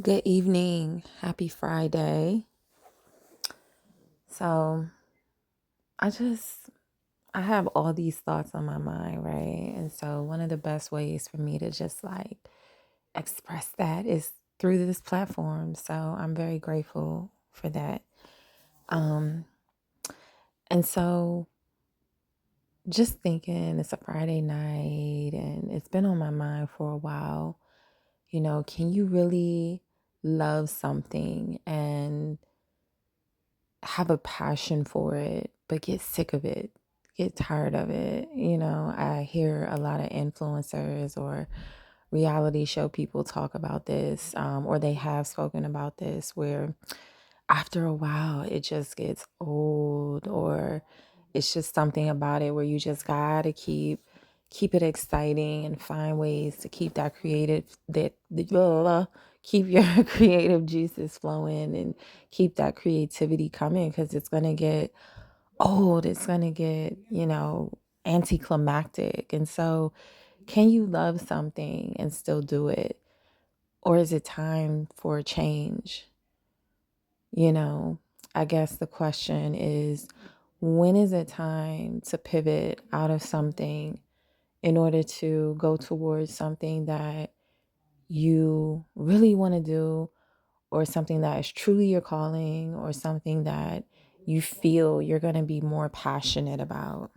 Good evening. Happy Friday. So, I just I have all these thoughts on my mind, right? And so one of the best ways for me to just express that is through this platform. So, I'm very grateful for that. Um and so just thinking it's a Friday night and it's been on my mind for a while. Can you really love something and have a passion for it, but get sick of it, get tired of it? I hear a lot of influencers or reality show people talk about this, or they have spoken about this, where after a while it just gets old, or it's just something about it where you just gotta keep it exciting and find ways to keep that creative keep your creative juices flowing and keep that creativity coming, because it's gonna get old, it's gonna get anticlimactic. And so, can you love something and still do it, or is it time for a change? you know I guess the question is, when is it time to pivot out of something in order to go towards something that you really want to do, or something that is truly your calling, or something that you feel you're going to be more passionate about?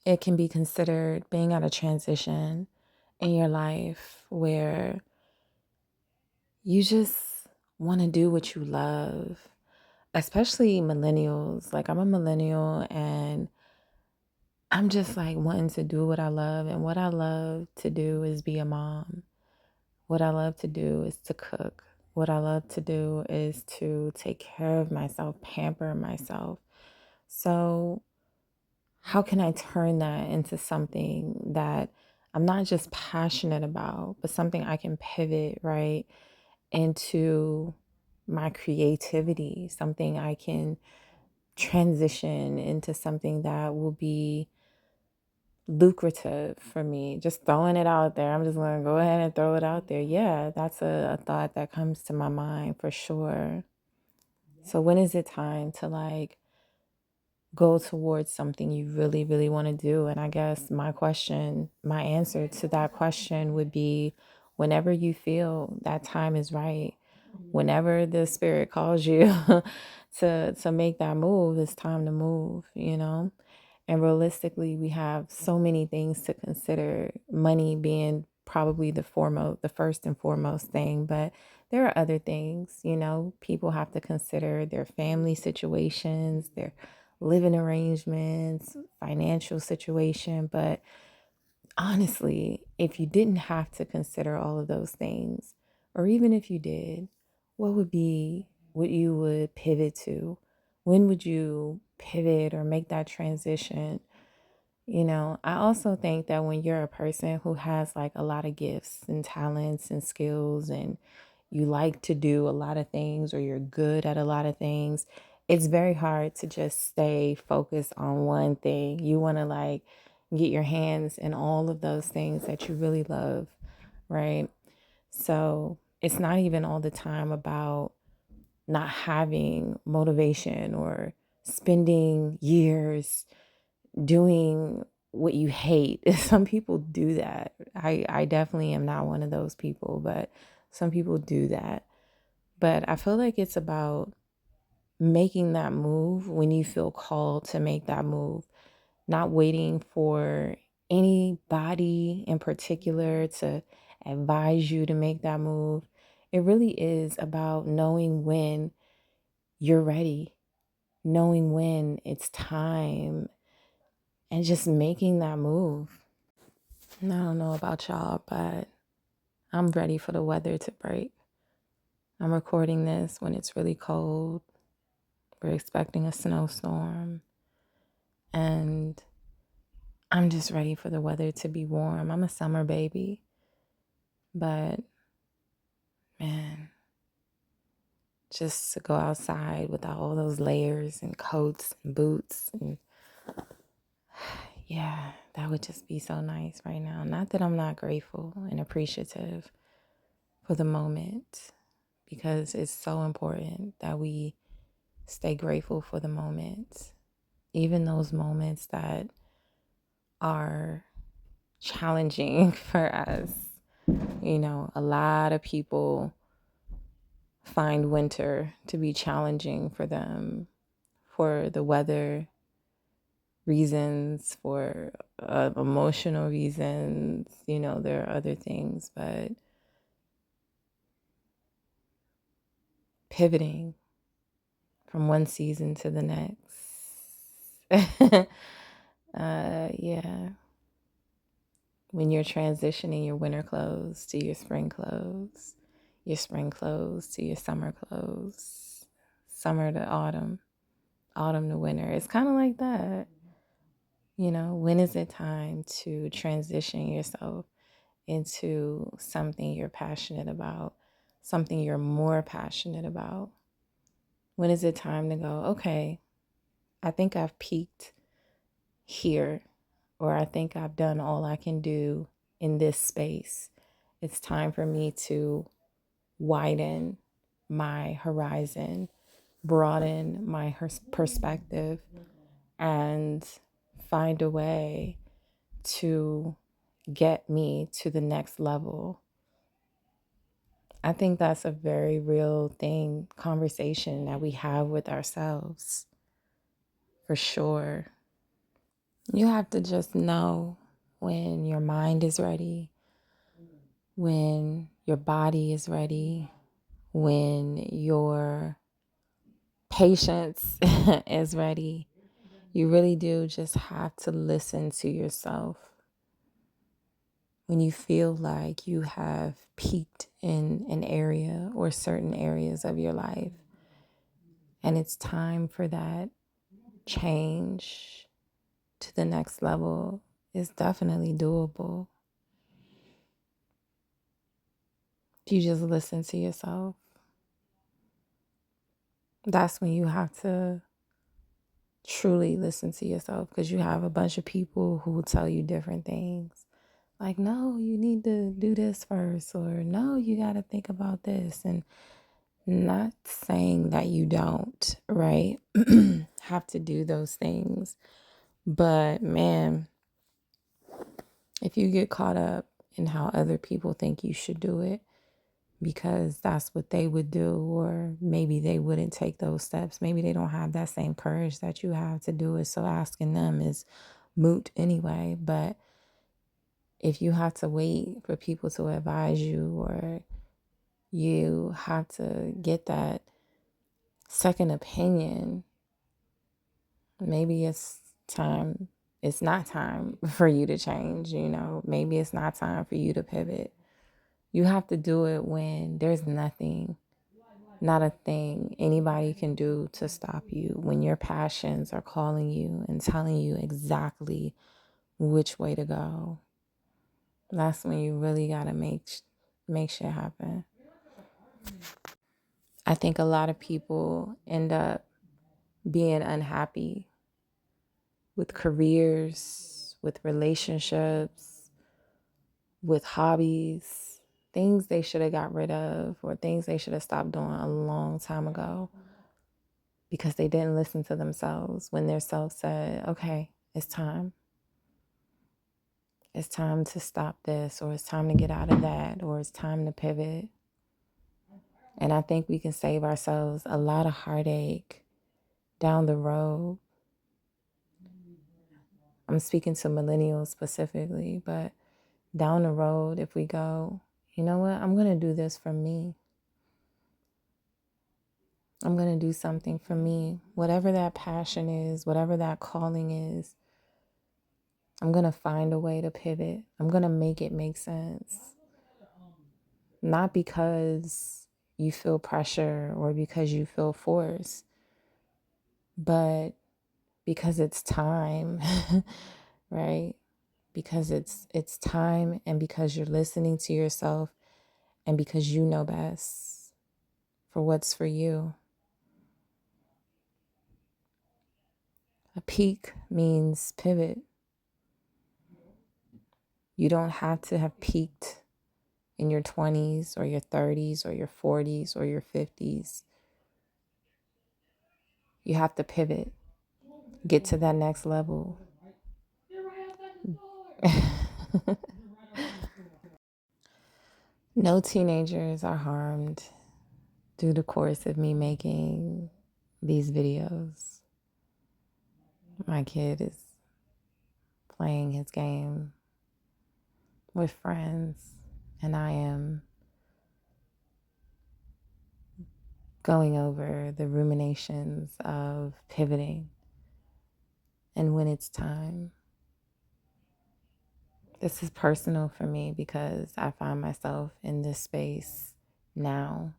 It can be considered being at a transition in your life where you just want to do what you love, especially millennials. Like, I'm a millennial and I'm just like wanting to do what I love. And what I love to do is be a mom. What I love to do is to cook. What I love to do is to take care of myself, pamper myself. So, how can I turn that into something that I'm not just passionate about, but something I can pivot right into my creativity, something I can transition into, something that will be lucrative for me? Just throwing it out there. I'm just going to go ahead and throw it out there. Yeah, that's a thought that comes to my mind for sure. So, when is it time to go towards something you really, really want to do? And I guess my answer to that question would be whenever you feel that time is right, whenever the spirit calls you to make that move, it's time to move. And realistically, we have so many things to consider, money being probably the first and foremost thing. But there are other things. People have to consider their family situations, their living arrangements, financial situation. But honestly, if you didn't have to consider all of those things, or even if you did, what would be what you would pivot to? When would you pivot or make that transition? I also think that when you're a person who has like a lot of gifts and talents and skills, and you like to do a lot of things, or you're good at a lot of things, it's very hard to just stay focused on one thing. You want to get your hands in all of those things that you really love, right? So it's not even all the time about not having motivation or spending years doing what you hate. Some people do that. I definitely am not one of those people, but some people do that. But I feel like it's about making that move when you feel called to make that move, not waiting for anybody in particular to advise you to make that move. It really is about knowing when you're ready, knowing when it's time, and just making that move. I don't know about y'all, but I'm ready for the weather to break. I'm recording this when it's really cold. We're expecting a snowstorm. And I'm just ready for the weather to be warm. I'm a summer baby. But man, just to go outside without all those layers and coats and boots, and yeah, that would just be so nice right now. Not that I'm not grateful and appreciative, for the moment, because it's so important that we stay grateful for the moment, even those moments that are challenging for us. You know, a lot of people find winter to be challenging for them, for the weather reasons, for emotional reasons. You know, there are other things, but pivoting from one season to the next. Yeah. When you're transitioning your winter clothes to your spring clothes, your spring clothes to your summer clothes, summer to autumn, autumn to winter. It's kind of like that. You know, when is it time to transition yourself into something you're passionate about, something you're more passionate about? When is it time to go, okay, I think I've peaked here, or I think I've done all I can do in this space. It's time for me to widen my horizon, broaden my perspective, and find a way to get me to the next level. I think that's a very real thing, conversation that we have with ourselves, for sure. You have to just know when your mind is ready, when your body is ready, when your patience is ready. You really do just have to listen to yourself. When you feel like you have peaked in an area or certain areas of your life, and it's time for that change to the next level, it's definitely doable. If you just listen to yourself, that's when you have to truly listen to yourself, because you have a bunch of people who will tell you different things. Like, no, you need to do this first, or no, you got to think about this. And not saying that you don't, right? Have to do those things. But man, if you get caught up in how other people think you should do it, because that's what they would do, or maybe they wouldn't take those steps. Maybe they don't have that same courage that you have to do it. So asking them is moot anyway. But if you have to wait for people to advise you, or you have to get that second opinion, maybe it's not time for you to change, you know, maybe it's not time for you to pivot. You have to do it when there's nothing, not a thing anybody can do to stop you, when your passions are calling you and telling you exactly which way to go. That's when you really got to make shit happen. I think a lot of people end up being unhappy with careers, with relationships, with hobbies, things they should have got rid of, or things they should have stopped doing a long time ago, because they didn't listen to themselves when their self said, okay, it's time. It's time to stop this, or it's time to get out of that, or it's time to pivot. And I think we can save ourselves a lot of heartache down the road. I'm speaking to millennials specifically, but down the road, if we go, you know what, I'm going to do this for me. I'm going to do something for me. Whatever that passion is, whatever that calling is, I'm going to find a way to pivot. I'm going to make it make sense. Not because you feel pressure or because you feel force, but because it's time, right? Because it's time, and because you're listening to yourself, and because you know best for what's for you. A peak means pivot. You don't have to have peaked in your 20s or your 30s or your 40s or your 50s. You have to pivot, get to that next level. No teenagers are harmed through the course of me making these videos. My kid is playing his game with friends, and I am going over the ruminations of pivoting and when it's time. This is personal for me because I find myself in this space now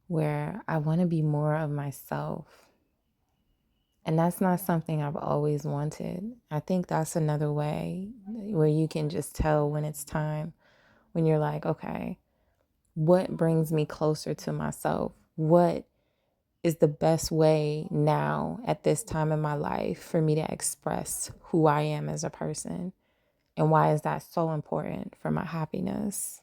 where I want to be more of myself. And that's not something I've always wanted. I think that's another way where you can just tell when it's time, when you're like, okay, what brings me closer to myself? What is the best way now at this time in my life for me to express who I am as a person? And why is that so important for my happiness?